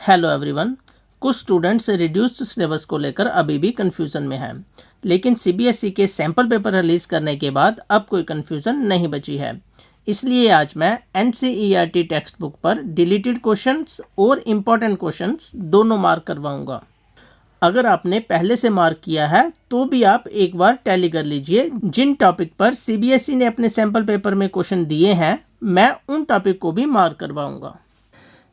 Hello everyone. कुछ students reduced syllabus को लेकर अभी भी कन्फ्यूज़न में हैं, लेकिन सीबीएसई के सैम्पल पेपर रिलीज़ करने के बाद अब कोई कन्फ्यूज़न नहीं बची है। इसलिए आज मैं एनसीईआरटी टेक्स्ट बुक पर डिलीटेड क्वेश्चंस और इम्पॉर्टेंट क्वेश्चंस दोनों मार्क करवाऊंगा। अगर आपने पहले से मार्क किया है तो भी आप एक बार टैली कर लीजिए। जिन टॉपिक पर सीबीएसई ने अपने सैम्पल पेपर में क्वेश्चन दिए हैं, मैं उन टॉपिक को भी मार्क करवाऊंगा।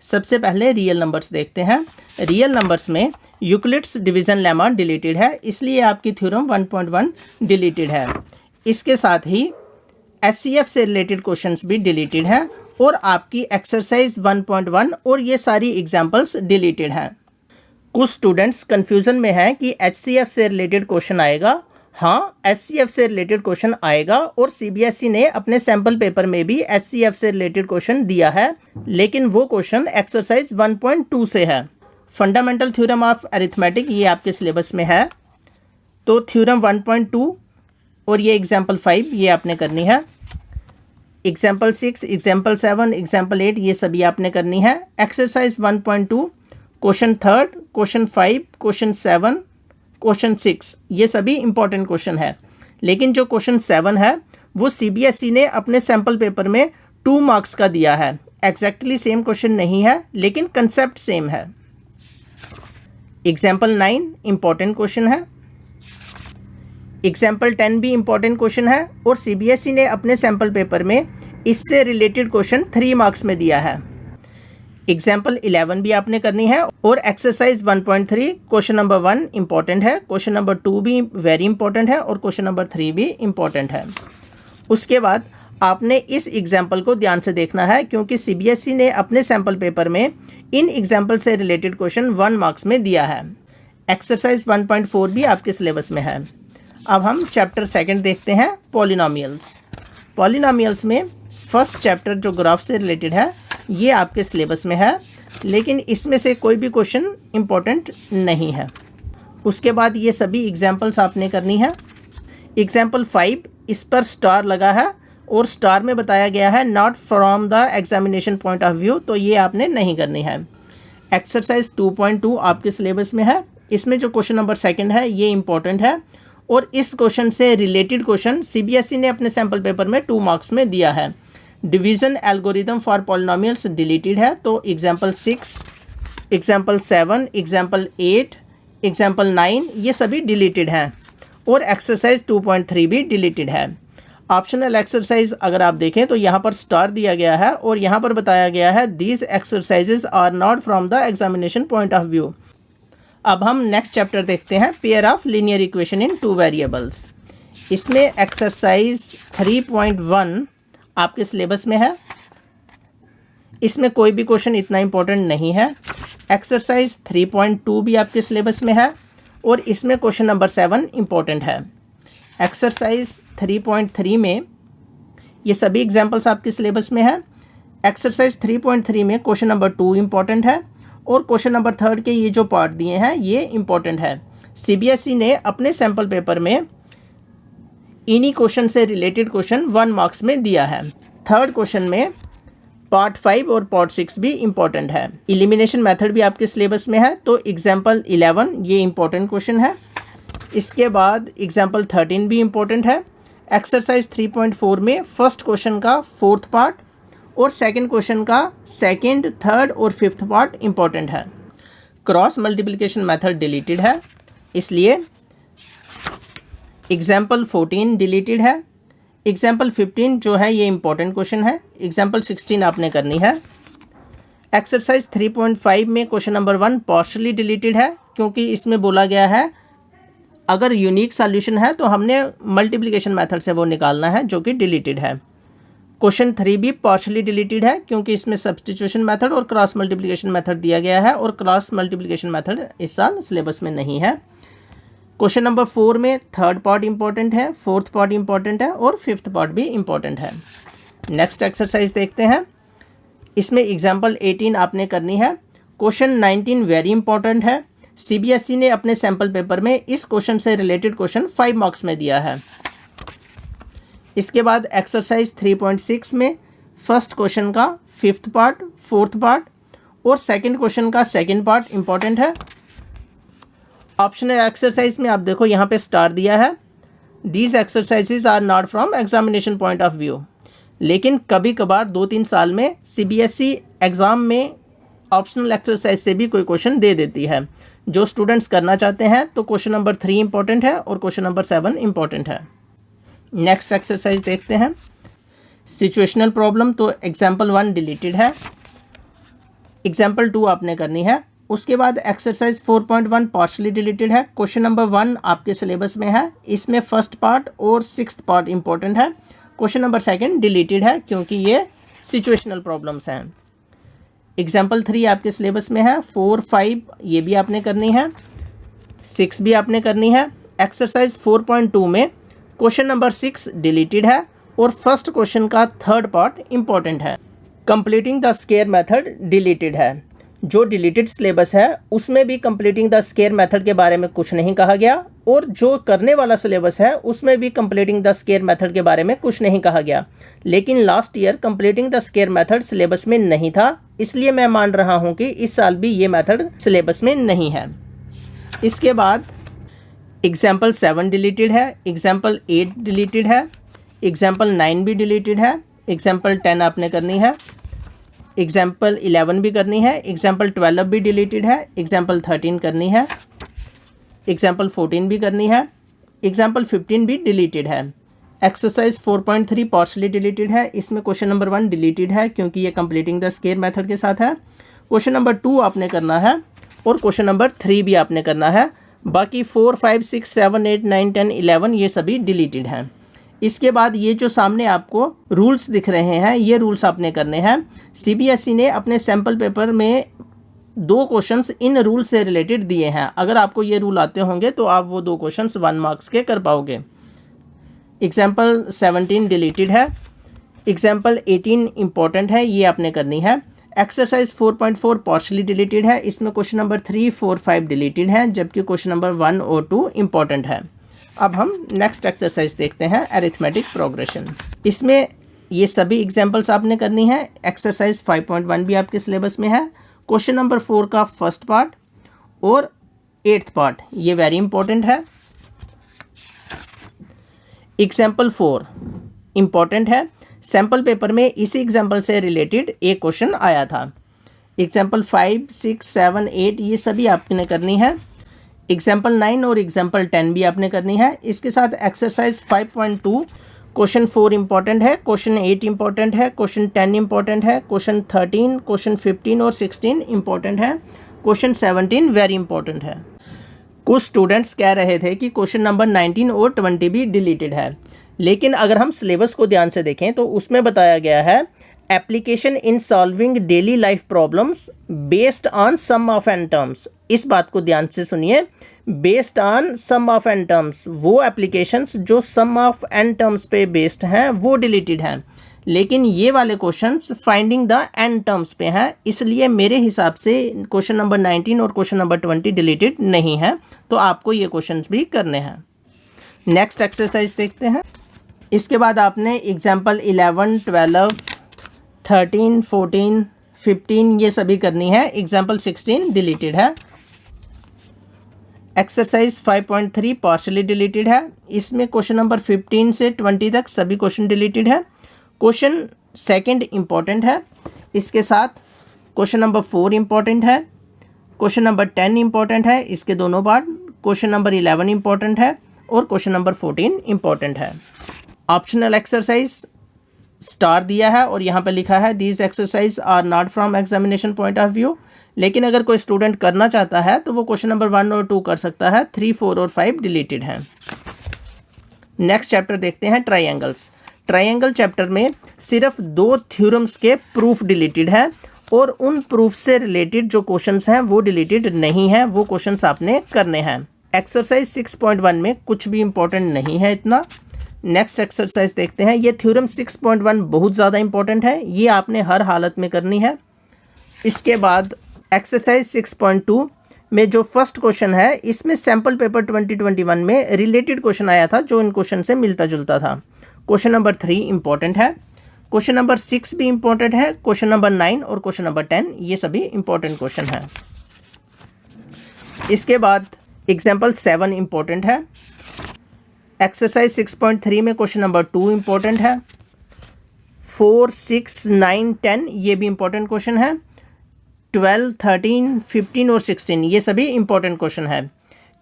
सबसे पहले रियल नंबर्स देखते हैं। रियल नंबर्स में यूक्लिड्स डिवीज़न लेमा डिलीटेड है, इसलिए आपकी थ्योरम 1.1 डिलीटेड है। इसके साथ ही एचसीएफ से रिलेटेड क्वेश्चंस भी डिलीटेड है और आपकी एक्सरसाइज 1.1 और ये सारी एग्जांपल्स डिलीटेड हैं। कुछ स्टूडेंट्स कन्फ्यूज़न में हैं कि एचसीएफ से रिलेटेड क्वेश्चन आएगा। हाँ, एचसीएफ से रिलेटेड क्वेश्चन आएगा और सीबीएसई ने अपने सैम्पल पेपर में भी एचसीएफ से रिलेटेड क्वेश्चन दिया है, लेकिन वो क्वेश्चन एक्सरसाइज 1.2 से है। फंडामेंटल थ्योरम ऑफ अरिथमेटिक ये आपके सिलेबस में है, तो थ्योरम 1.2 और ये एग्जाम्पल 5 ये आपने करनी है। एग्जाम्पल 6, एग्जाम्पल 7, एग्जाम्पल 8 ये सभी आपने करनी है। Exercise 1.2 question 3, question 5, question 7, question 6 ये सभी इंपॉर्टेंट क्वेश्चन है, लेकिन जो क्वेश्चन 7 है वो सीबीएसई ने अपने सैम्पल पेपर में 2 मार्क्स का दिया है। एग्जैक्टली सेम क्वेश्चन नहीं है, लेकिन कंसेप्ट सेम है। एग्जाम्पल 9 इंपॉर्टेंट क्वेश्चन है। एग्जाम्पल 10 भी इंपॉर्टेंट क्वेश्चन है और सीबीएसई ने अपने सैम्पल पेपर में इससे रिलेटेड क्वेश्चन 3 मार्क्स में दिया है। एग्जाम्पल 11 भी आपने करनी है और एक्सरसाइज 1.3 क्वेश्चन नंबर 1 इंपॉर्टेंट है, क्वेश्चन नंबर 2 भी वेरी इंपॉर्टेंट है और क्वेश्चन नंबर 3 भी इंपॉर्टेंट है। उसके बाद आपने इस एग्जाम्पल को ध्यान से देखना है, क्योंकि सीबीएसई ने अपने सैम्पल पेपर में इन एग्जाम्पल से रिलेटेड क्वेश्चन 1 मार्क्स में दिया है। एक्सरसाइज 1.4 भी आपके सिलेबस में है। अब हम चैप्टर 2 देखते हैं, पॉलिनोमियल्स। पॉलिनोमियल्स में फर्स्ट चैप्टर जो ग्राफ से रिलेटेड है ये आपके सिलेबस में है, लेकिन इसमें से कोई भी क्वेश्चन इम्पोर्टेंट नहीं है। उसके बाद ये सभी एग्जाम्पल्स आपने करनी है। एग्जाम्पल 5 इस पर स्टार लगा है और स्टार में बताया गया है not from the examination point of view, तो ये आपने नहीं करनी है। एक्सरसाइज 2.2 आपके सिलेबस में है। इसमें जो क्वेश्चन नंबर 2 है ये इंपॉर्टेंट है और इस क्वेश्चन से रिलेटेड क्वेश्चन सीबीएसई ने अपने सैम्पल पेपर में 2 मार्क्स में दिया है। Division algorithm for polynomials deleted है, तो एग्जाम्पल 6, एग्जाम्पल 7, एग्जाम्पल 8, एग्जाम्पल 9 ये सभी डिलीटेड हैं और एक्सरसाइज 2.3 भी डिलीटेड है। ऑप्शनल एक्सरसाइज अगर आप देखें तो यहाँ पर स्टार दिया गया है और यहाँ पर बताया गया है these exercises are not from the examination point of view. अब हम नेक्स्ट चैप्टर देखते हैं, pair of linear equation in 2 variables. इसमें एक्सरसाइज 3.1 आपके सिलेबस में है। इसमें कोई भी क्वेश्चन इतना इंपॉर्टेंट नहीं है। एक्सरसाइज 3.2 भी आपके सिलेबस में है और इसमें क्वेश्चन नंबर 7 इंपॉर्टेंट है। एक्सरसाइज 3.3 में ये सभी एग्जाम्पल्स आपके सिलेबस में है। एक्सरसाइज 3.3 में क्वेश्चन नंबर 2 इंपॉर्टेंट है और क्वेश्चन नंबर 3 के ये जो पार्ट दिए हैं ये इंपॉर्टेंट है। सीबीएसई ने अपने सैम्पल पेपर में इन्हीं क्वेश्चन से रिलेटेड क्वेश्चन 1 मार्क्स में दिया है। थर्ड क्वेश्चन में पार्ट 5 और पार्ट 6 भी इंपॉर्टेंट है। एलिमिनेशन मेथड भी आपके सिलेबस में है, तो एग्जाम्पल 11 ये इंपॉर्टेंट क्वेश्चन है। इसके बाद एग्जाम्पल 13 भी इंपॉर्टेंट है। एक्सरसाइज 3.4 में फर्स्ट क्वेश्चन का 4th पार्ट और सेकेंड क्वेश्चन का 2nd, 3rd और 5th पार्ट इंपॉर्टेंट है। क्रॉस मल्टीप्लिकेशन मेथड डिलीटेड है, इसलिए एग्जाम्पल 14 डिलीटेड है। एग्जाम्पल 15 जो है ये इंपॉर्टेंट क्वेश्चन है। एग्जाम्पल 16 आपने करनी है। एक्सरसाइज 3.5 में क्वेश्चन नंबर 1 पार्शियली डिलीटेड है, क्योंकि इसमें बोला गया है अगर यूनिक सॉल्यूशन है तो हमने मल्टीप्लिकेशन मेथड से वो निकालना है, जो कि डिलीटेड है। क्वेश्चन 3 भी पार्शियली डिलीटेड है, क्योंकि इसमें सब्स्टिट्यूशन मेथड और क्रॉस मल्टीप्लिकेशन मेथड दिया गया है और क्रॉस मल्टीप्लिकेशन मेथड इस साल सिलेबस में नहीं है। क्वेश्चन नंबर 4 में 3rd पार्ट इंपॉर्टेंट है, 4th पार्ट इंपॉर्टेंट है और 5th पार्ट भी इंपॉर्टेंट है। नेक्स्ट एक्सरसाइज देखते हैं। इसमें एग्जाम्पल 18 आपने करनी है। क्वेश्चन 19 वेरी इंपॉर्टेंट है। सीबीएसई ने अपने सैम्पल पेपर में इस क्वेश्चन से रिलेटेड क्वेश्चन 5 मार्क्स में दिया है। इसके बाद एक्सरसाइज 3.6 में फर्स्ट क्वेश्चन का 5th पार्ट, 4th पार्ट और सेकंड क्वेश्चन का सेकंड पार्ट इंपॉर्टेंट है। ऑप्शनल एक्सरसाइज में आप देखो यहाँ पे स्टार दिया है, these exercises are not from examination point of view. लेकिन कभी कभार 2-3 साल में CBSE एग्ज़ाम में ऑप्शनल एक्सरसाइज से भी कोई क्वेश्चन दे देती है। जो स्टूडेंट्स करना चाहते हैं तो क्वेश्चन नंबर 3 इंपॉर्टेंट है और क्वेश्चन नंबर 7 इंपॉर्टेंट है। नेक्स्ट एक्सरसाइज देखते हैं। सिचुएशनल प्रॉब्लम, तो एग्जाम्पल 1 डिलीटेड है, एग्जाम्पल 2 आपने करनी है। उसके बाद एक्सरसाइज 4.1 पार्शली डिलीटेड है। क्वेश्चन नंबर 1 आपके सिलेबस में है, इसमें फर्स्ट पार्ट और 6th पार्ट इंपॉर्टेंट है। क्वेश्चन नंबर 2 डिलीटेड है क्योंकि ये सिचुएशनल प्रॉब्लम्स हैं। एग्जाम्पल 3 आपके सिलेबस में है, 4, 5 ये भी आपने करनी है, 6 भी आपने करनी है। एक्सरसाइज 4.2 में क्वेश्चन नंबर 6 डिलीटेड है और फर्स्ट क्वेश्चन का 3rd पार्ट इंपॉर्टेंट है। Completing the square method deleted है। जो डिलीटेड सिलेबस है उसमें भी कंप्लीटिंग द स्क्वायर मेथड के बारे में कुछ नहीं कहा गया और जो करने वाला सिलेबस है उसमें भी कंप्लीटिंग द स्क्वायर मेथड के बारे में कुछ नहीं कहा गया। लेकिन last year completing the square method syllabus में नहीं था, इसलिए मैं मान रहा हूं कि इस साल भी ये मेथड सिलेबस में नहीं है। इसके बाद एग्जाम्पल 7 डिलीटेड है, एग्जाम्पल 8 डिलीटेड है, एग्जाम्पल 9 भी डिलीटेड है, एग्जाम्पल 10 आपने करनी है, एग्जाम्पल 11 भी करनी है, एग्जाम्पल 12 भी डिलीटेड है, एग्जाम्पल 13 करनी है, एग्जाम्पल 14 भी करनी है, एग्जाम्पल 15 भी डिलीटेड है। एक्सरसाइज 4.3 पार्शली डिलीटेड है, इसमें क्वेश्चन नंबर 1 डिलीटेड है क्योंकि ये कंप्लीटिंग द स्क्वायर मेथड के साथ है। क्वेश्चन नंबर 2 आपने करना है और क्वेश्चन नंबर 3 भी आपने करना है। बाकी 4, 5, 6, 7, 8, 9, 10, 11 ये सभी डिलीटेड हैं। इसके बाद ये जो सामने आपको रूल्स दिख रहे हैं ये रूल्स आपने करने हैं। CBSE ने अपने सैम्पल पेपर में 2 क्वेश्चंस इन रूल से रिलेटेड दिए हैं। अगर आपको ये रूल आते होंगे तो आप वो 2 क्वेश्चंस 1 मार्क्स के कर पाओगे। एग्जाम्पल 17 डिलीटेड है, एग्जाम्पल 18 इंपॉर्टेंट है, ये आपने करनी है। एक्सरसाइज 4.4 पार्शली डिलीटेड है, इसमें क्वेश्चन नंबर 3, 4, 5 डिलीटेड है जबकि क्वेश्चन नंबर 1 और 2 इंपॉर्टेंट है। अब हम नेक्स्ट एक्सरसाइज देखते हैं, अरिथमेटिक प्रोग्रेशन। इसमें ये सभी एग्जाम्पल्स आपने करनी है। एक्सरसाइज 5.1 भी आपके सिलेबस में है। क्वेश्चन नंबर 4 का फर्स्ट पार्ट और 8th पार्ट ये वेरी इंपॉर्टेंट है। एग्जाम्पल 4 इंपॉर्टेंट है, सैम्पल पेपर में इसी एग्जाम्पल से रिलेटेड एक क्वेश्चन आया था। एग्जाम्पल 5, 6, 7, 8 ये सभी आपने करनी है। एग्जाम्पल 9 और एग्जाम्पल 10 भी आपने करनी है। इसके साथ एक्सरसाइज 5.2 क्वेश्चन 4 इंपॉर्टेंट है, क्वेश्चन 8 इंपॉर्टेंट है, क्वेश्चन 10 इंपॉर्टेंट है, क्वेश्चन 13, क्वेश्चन 15 और 16 इंपॉर्टेंट है, क्वेश्चन 17 वेरी इंपॉर्टेंट है। कुछ स्टूडेंट्स कह रहे थे कि क्वेश्चन नंबर 19 और 20 भी डिलीटेड है, लेकिन अगर हम सिलेबस को ध्यान से देखें तो उसमें बताया गया है application in solving daily life problems based on sum of n terms. इस बात को ध्यान से सुनिए, based on sum of n terms, वो एप्लीकेशंस जो सम ऑफ एन टर्म्स पे बेस्ड हैं वो डिलीटेड हैं, लेकिन ये वाले questions finding the n terms पे हैं, इसलिए मेरे हिसाब से क्वेश्चन नंबर 19 और क्वेश्चन नंबर 20 डिलीटेड नहीं है, तो आपको ये क्वेश्चंस भी करने हैं। नेक्स्ट एक्सरसाइज देखते हैं। इसके बाद आपने एग्जाम्पल 11, 12, 13, 14, 15 ये सभी करनी है। एग्जाम्पल 16 डिलीटेड है। एक्सरसाइज 5.3 पार्शली डिलीटेड है, इसमें क्वेश्चन नंबर 15 से 20 तक सभी क्वेश्चन डिलीटेड है। क्वेश्चन 2 इंपॉर्टेंट है, इसके साथ क्वेश्चन नंबर 4 इंपॉर्टेंट है, क्वेश्चन नंबर 10 इंपॉर्टेंट है, इसके दोनों पार्ट, क्वेश्चन नंबर 11 इंपॉर्टेंट है और क्वेश्चन नंबर 14 इंपॉर्टेंट है। ऑप्शनल एक्सरसाइज स्टार दिया है और यहाँ पे लिखा है these exercise are not from examination point of view, लेकिन अगर कोई स्टूडेंट करना चाहता है तो वो क्वेश्चन नंबर 1 और 2 कर सकता है। 3, 4 और 5 डिलीटेड हैं। नेक्स्ट चैप्टर देखते हैं, ट्राइंगल्स। ट्राइंगल चैप्टर में सिर्फ 2 थ्योरम्स के प्रूफ डिलीटेड है और उन प्रूफ से रिलेटेड जो क्वेश्चंस हैं वो डिलीटेड नहीं है, वो क्वेश्चंस आपने करने हैं। एक्सरसाइज 6.1 में कुछ भी इंपॉर्टेंट नहीं है इतना। नेक्स्ट एक्सरसाइज देखते हैं, ये थ्योरम 6.1 बहुत ज़्यादा इंपॉर्टेंट है, ये आपने हर हालत में करनी है। इसके बाद एक्सरसाइज 6.2 में जो फर्स्ट क्वेश्चन है इसमें सैम्पल पेपर 2021 में रिलेटेड क्वेश्चन आया था जो इन क्वेश्चन से मिलता जुलता था। क्वेश्चन नंबर 3 इंपॉर्टेंट है। क्वेश्चन नंबर 6 भी इंपॉर्टेंट है, क्वेश्चन नंबर 9 और क्वेश्चन नंबर 10 ये सभी इंपॉर्टेंट क्वेश्चन है। इसके बाद एग्जाम्पल 7 इंपॉर्टेंट है, एक्सरसाइज 6.3 में क्वेश्चन नंबर 2 इंपॉर्टेंट है, 4, 6, 9, 10 ये भी इंपॉर्टेंट क्वेश्चन है, 12, 13, 15 और 16 ये सभी इंपॉर्टेंट क्वेश्चन है।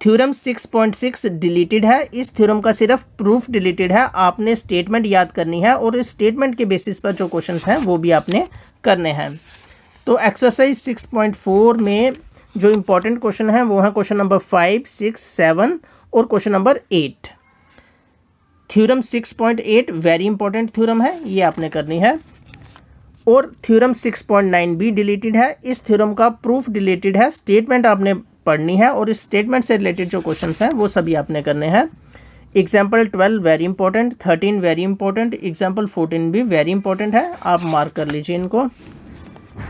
थ्योरम 6.6 डिलीटेड है, इस थ्योरम का सिर्फ प्रूफ डिलीटेड है, आपने स्टेटमेंट याद करनी है और इस स्टेटमेंट के बेसिस पर जो क्वेश्चंस हैं वो भी आपने करने हैं। तो एक्सरसाइज 6.4 में जो इंपॉर्टेंट क्वेश्चन है वो है क्वेश्चन नंबर 5, 6, 7 और question number 8। Theorem 6.8 very important theorem है, ये आपने करनी है। और थ्योरम 6.9 भी डिलीटेड है, इस थ्योरम का प्रूफ डिलीटेड है, स्टेटमेंट आपने पढ़नी है और इस स्टेटमेंट से रिलेटेड जो क्वेश्चंस हैं वो सभी आपने करने हैं। Example 12 very important, 13 very important, example 14 भी वेरी इंपॉर्टेंट है, आप मार्क कर लीजिए इनको।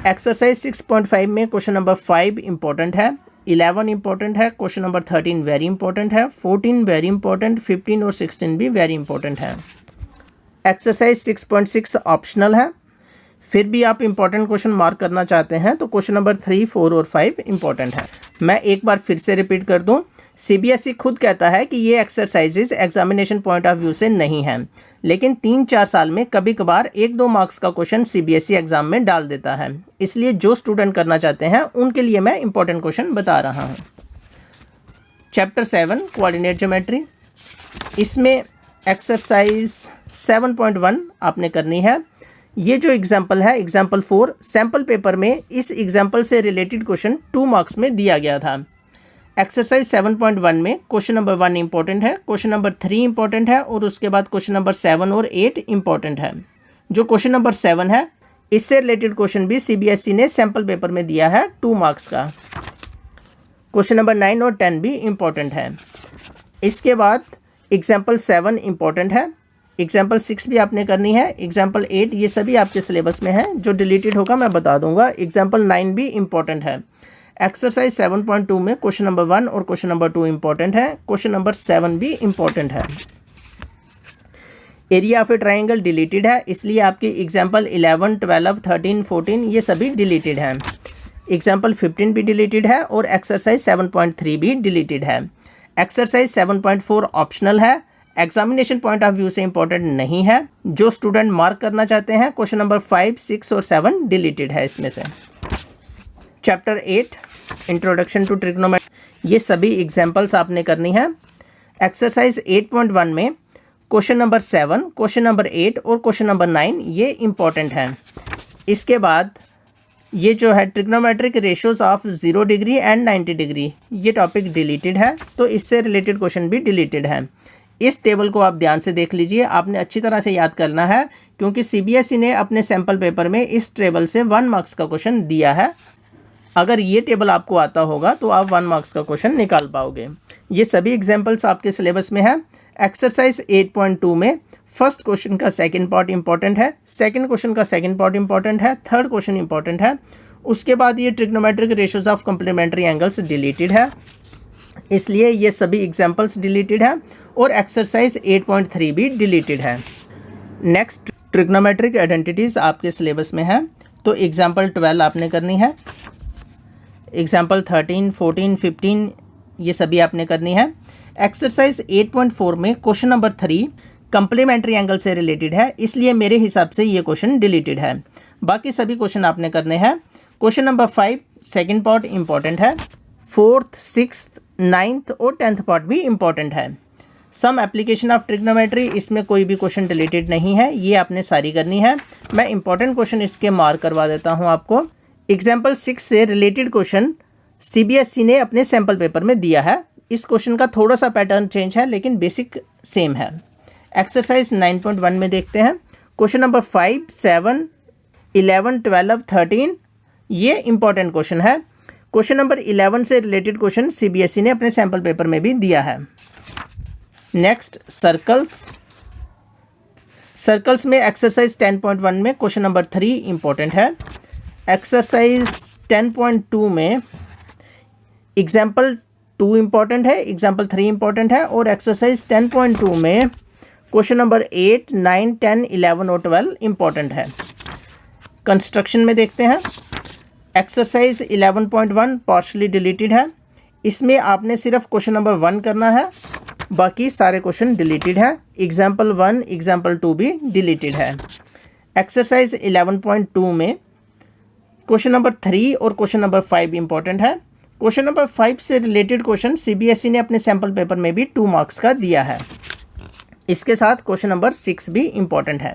एक्सरसाइज 6.5 में क्वेश्चन नंबर 5 इंपॉर्टेंट है, 11 इंपॉर्टेंट है, क्वेश्चन नंबर 13 वेरी इंपॉर्टेंट है, 14 वेरी इंपॉर्टेंट, 15 और 16 भी वेरी इंपॉर्टेंट है। एक्सरसाइज 6.6 ऑप्शनल है, फिर भी आप इंपॉर्टेंट क्वेश्चन मार्क करना चाहते हैं तो क्वेश्चन नंबर 3, 4 और 5 इंपॉर्टेंट है। मैं एक बार फिर से रिपीट कर दूं, सीबीएसई खुद कहता है कि ये exercises examination point of view से नहीं है, लेकिन 3-4 साल में कभी कभार 1-2 मार्क्स का क्वेश्चन सीबीएसई एग्जाम में डाल देता है, इसलिए जो स्टूडेंट करना चाहते हैं उनके लिए मैं इंपॉर्टेंट क्वेश्चन बता रहा हूँ। चैप्टर 7 कोऑर्डिनेट ज्योमेट्री, इसमें एक्सरसाइज 7.1 आपने करनी है। ये जो एग्जाम्पल है एग्जाम्पल 4 सैम्पल पेपर में इस एग्जाम्पल से रिलेटेड क्वेश्चन 2 मार्क्स में दिया गया था। एक्सरसाइज 7.1 में क्वेश्चन नंबर 1 इंपॉर्टेंट है, क्वेश्चन नंबर 3 इंपॉर्टेंट है और उसके बाद क्वेश्चन नंबर 7 और 8 इंपॉर्टेंट है। जो क्वेश्चन नंबर 7 है इससे रिलेटेड क्वेश्चन भी सीबीएसई ने सैम्पल पेपर में दिया है 2 मार्क्स का। क्वेश्चन नंबर 9 और 10 भी इंपॉर्टेंट है। इसके बाद एग्जाम्पल 7 इंपॉर्टेंट है, एग्जाम्पल 6 भी आपने करनी है, एग्जाम्पल 8 ये सभी आपके सिलेबस में है, जो डिलीटेड होगा मैं बता दूंगा। एग्जाम्पल 9 भी इंपॉर्टेंट है। एक्सरसाइज 7.2 में क्वेश्चन नंबर 1 और क्वेश्चन नंबर 2 इंपॉर्टेंट है, क्वेश्चन नंबर 7 भी इंपॉर्टेंट है। Area of A triangle deleted है, इसलिए आपकी एग्जाम्पल 11, 12, 13, 14 ये सभी डिलीटेड हैं। एग्जाम्पल 15 भी डिलीटेड है और एक्सरसाइज 7.3 भी डिलीटेड है। एक्सरसाइज 7.4 ऑप्शनल है, एग्जामिनेशन पॉइंट ऑफ व्यू से इंपॉर्टेंट नहीं है। जो स्टूडेंट मार्क करना चाहते हैं क्वेश्चन नंबर 5, 6 और 7 डिलीटेड है इसमें से। चैप्टर 8 इंट्रोडक्शन टू ट्रिग्नोमेट्री, ये सभी एग्जाम्पल्स आपने करनी है। एक्सरसाइज 8.1 में क्वेश्चन नंबर 7, क्वेश्चन नंबर 8 और क्वेश्चन नंबर 9 ये इंपॉर्टेंट है। इसके बाद ये जो है trigonometric ratios of 0 degree and 90 degree ये टॉपिक डिलीटेड है, तो इससे रिलेटेड क्वेश्चन भी डिलीटेड है। इस टेबल को आप ध्यान से देख लीजिए, आपने अच्छी तरह से याद करना है क्योंकि सीबीएसई ने अपने सैम्पल पेपर में इस टेबल से 1 मार्क्स का क्वेश्चन दिया है। अगर ये टेबल आपको आता होगा तो आप 1 मार्क्स का क्वेश्चन निकाल पाओगे। ये सभी एग्जाम्पल्स आपके सिलेबस में है। एक्सरसाइज 8.2 में फर्स्ट क्वेश्चन का सेकंड पार्ट इंपॉर्टेंट है, सेकंड क्वेश्चन का सेकंड पार्ट इंपॉर्टेंट है, थर्ड क्वेश्चन इंपॉर्टेंट है। उसके बाद ये trigonometric ratios of complementary angles deleted है, इसलिए ये सभी एग्जाम्पल्स डिलीटेड है और एक्सरसाइज 8.3 भी डिलीटेड है। नेक्स्ट ट्रिग्नोमेट्रिक आइडेंटिटीज़ आपके सिलेबस में है, तो एग्जाम्पल 12 आपने करनी है, एग्जाम्पल 13, 14, 15 ये सभी आपने करनी है। एक्सरसाइज 8.4 में क्वेश्चन नंबर 3 कम्प्लीमेंट्री एंगल से रिलेटेड है, इसलिए मेरे हिसाब से ये क्वेश्चन डिलीटेड है। बाकी सभी क्वेश्चन आपने करने हैं। Question number 5 second part important है, 4th, 6th, 9th और 10th पार्ट भी इंपॉर्टेंट है। सम एप्लीकेशन ऑफ ट्रिग्नोमेट्री, इसमें कोई भी क्वेश्चन डिलीटेड नहीं है, ये आपने सारी करनी है। मैं इंपॉर्टेंट क्वेश्चन इसके मार्क करवा देता हूँ आपको। एग्जाम्पल 6 से रिलेटेड क्वेश्चन सीबीएसई ने अपने सैम्पल पेपर में दिया है। इस क्वेश्चन का थोड़ा सा पैटर्न चेंज है लेकिन बेसिक सेम है। एक्सरसाइज 9.1 में देखते हैं क्वेश्चन नंबर 5, 7, 11, 12, 13 ये इंपॉर्टेंट क्वेश्चन है। क्वेश्चन नंबर 11 से रिलेटेड क्वेश्चन सीबीएसई ने अपने सैम्पल पेपर में भी दिया है। नेक्स्ट सर्कल्स, सर्कल्स में एक्सरसाइज 10.1 में क्वेश्चन नंबर 3 इंपॉर्टेंट है। एक्सरसाइज 10.2 में एग्जाम्पल 2 इंपॉर्टेंट है, एग्जाम्पल 3 इंपॉर्टेंट है और एक्सरसाइज 10.2 में क्वेश्चन नंबर 8, 9, 10, 11 और 12 इंपॉर्टेंट है। कंस्ट्रक्शन में देखते हैं। एक्सरसाइज 11.1 पार्शली डिलीटेड है। इसमें आपने सिर्फ क्वेश्चन नंबर 1 करना है, बाकी सारे क्वेश्चन डिलीटेड है। एग्जाम्पल 1, एग्जाम्पल 2 भी डिलीटेड है। एक्सरसाइज 11.2 में क्वेश्चन नंबर 3 और क्वेश्चन नंबर 5 इंपॉर्टेंट है। क्वेश्चन नंबर 5 से रिलेटेड क्वेश्चन सीबीएसई ने अपने सैम्पल पेपर में भी 2 मार्क्स का दिया है। इसके साथ क्वेश्चन नंबर 6 भी इंपॉर्टेंट है।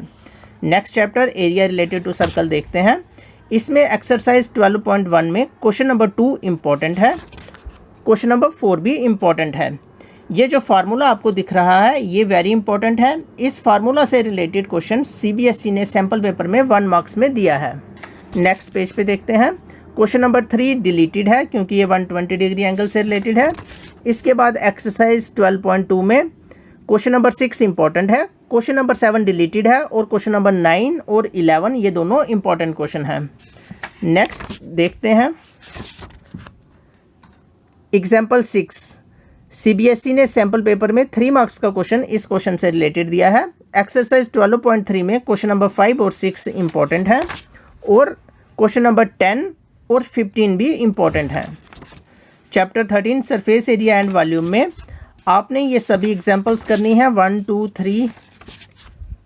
Next chapter area related to circle देखते हैं। इसमें एक्सरसाइज 12.1 में क्वेश्चन नंबर 2 इंपॉर्टेंट है, क्वेश्चन नंबर 4 भी इंपॉर्टेंट है। ये जो फार्मूला आपको दिख रहा है ये वेरी इंपॉर्टेंट है। इस फार्मूला से रिलेटेड क्वेश्चन सीबीएसई ने सैम्पल पेपर में 1 मार्क्स में दिया है। नेक्स्ट पेज पे देखते हैं। क्वेश्चन नंबर 3 डिलीटेड है क्योंकि ये 120 डिग्री एंगल से रिलेटेड है। इसके बाद एक्सरसाइज 12.2 में क्वेश्चन नंबर 6 इंपॉर्टेंट है, क्वेश्चन नंबर 7 डिलीटेड है और क्वेश्चन नंबर 9 और 11 ये दोनों इंपॉर्टेंट क्वेश्चन हैं। नेक्स्ट देखते हैं एग्जाम्पल 6। सीबीएसई ने सैम्पल पेपर में 3 मार्क्स का क्वेश्चन इस क्वेश्चन से रिलेटेड दिया है। एक्सरसाइज 12.3 में क्वेश्चन नंबर 5 और 6 इंपॉर्टेंट है और क्वेश्चन नंबर 10 और 15 भी इंपॉर्टेंट है। Chapter 13 surface area and volume में आपने ये सभी एग्जाम्पल्स करनी है 1, 2, 3,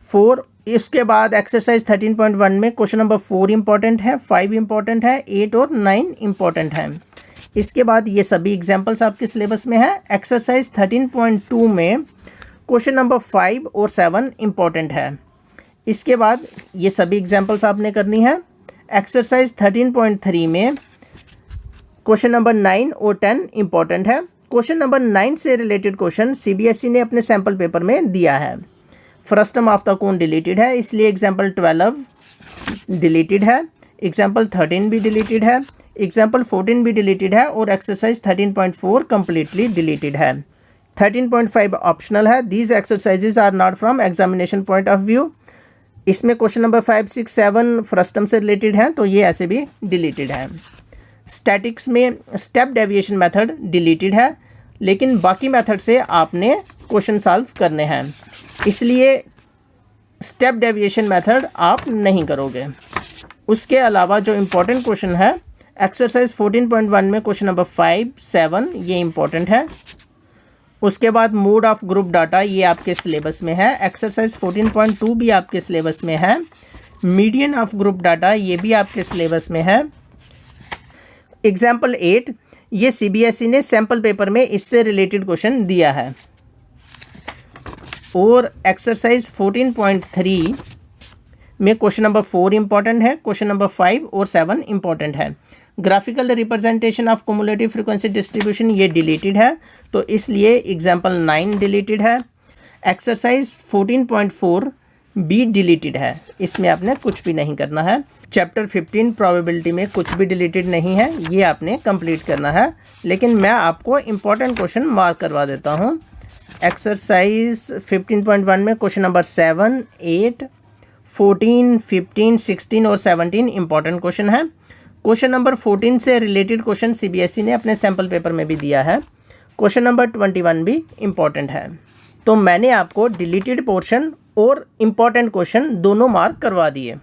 4। इसके बाद एक्सरसाइज 13.1 में क्वेश्चन नंबर 4 इंपॉर्टेंट है, 5 इंपॉर्टेंट है, 8 और 9 इंपॉर्टेंट है। इसके बाद ये सभी एग्जाम्पल्स आपके सिलेबस में है। एक्सरसाइज 13.2 में क्वेश्चन नंबर 5 और 7 इंपॉर्टेंट है। इसके बाद ये सभी एग्जाम्पल्स आपने करनी है। एक्सरसाइज 13.3 में क्वेश्चन नंबर 9 और 10 इंपॉर्टेंट है। क्वेश्चन नंबर 9 से रिलेटेड क्वेश्चन सीबीएसई ने अपने सैम्पल पेपर में दिया है। Frustum of the cone deleted है, इसलिए एग्जाम्पल 12 डिलीटेड है, एग्जाम्पल 13 भी डिलीटेड है, एग्जाम्पल 14 भी डिलीटेड है और एक्सरसाइज 13.4 कम्प्लीटली डिलीटेड है। 13.5 ऑप्शनल है। These exercises are not from examination point of view. इसमें क्वेश्चन नंबर 5, 6, 7 फ्रस्टम से रिलेटेड है तो ये ऐसे भी डिलीटेड है। स्टैटिक्स में स्टेप डेविएशन मेथड डिलीटेड है, लेकिन बाकी मेथड से आपने क्वेश्चन सॉल्व करने हैं, इसलिए स्टेप डेविएशन मेथड आप नहीं करोगे। उसके अलावा जो इम्पोर्टेंट क्वेश्चन है एक्सरसाइज 14.1 में क्वेश्चन नंबर 5, 7 ये इम्पोर्टेंट है। उसके बाद मोड ऑफ ग्रुप डाटा ये आपके सिलेबस में है। एक्सरसाइज 14.2 भी आपके सिलेबस में है। मीडियन ऑफ ग्रुप डाटा ये भी आपके सिलेबस में है। एग्जाम्पल 8 ये सीबीएसई ने सैम्पल पेपर में इससे रिलेटेड क्वेश्चन दिया है। और एक्सरसाइज 14.3 में क्वेश्चन नंबर 4 इंपॉर्टेंट है, क्वेश्चन नंबर 5 और 7 इंपॉर्टेंट है। Graphical representation of cumulative frequency distribution ये डिलीटेड है तो इसलिए एग्जाम्पल 9 डिलीटेड है। एक्सरसाइज 14.4 भी डिलीटेड है, इसमें आपने कुछ भी नहीं करना है। चैप्टर 15 प्रोबेबिलिटी में कुछ भी डिलीटेड नहीं है, ये आपने कंप्लीट करना है, लेकिन मैं आपको इम्पोर्टेंट क्वेश्चन मार्क करवा देता हूँ। एक्सरसाइज 15.1 में क्वेश्चन नंबर 7, 8, 14, 15, 16 और 17 इंपॉर्टेंट क्वेश्चन है। क्वेश्चन नंबर 14 से रिलेटेड क्वेश्चन सीबीएसई ने अपने सैम्पल पेपर में भी दिया है। क्वेश्चन नंबर 21 भी इंपॉर्टेंट है। तो मैंने आपको डिलीटेड पोर्शन और इम्पॉर्टेंट क्वेश्चन दोनों मार्क करवा दिए।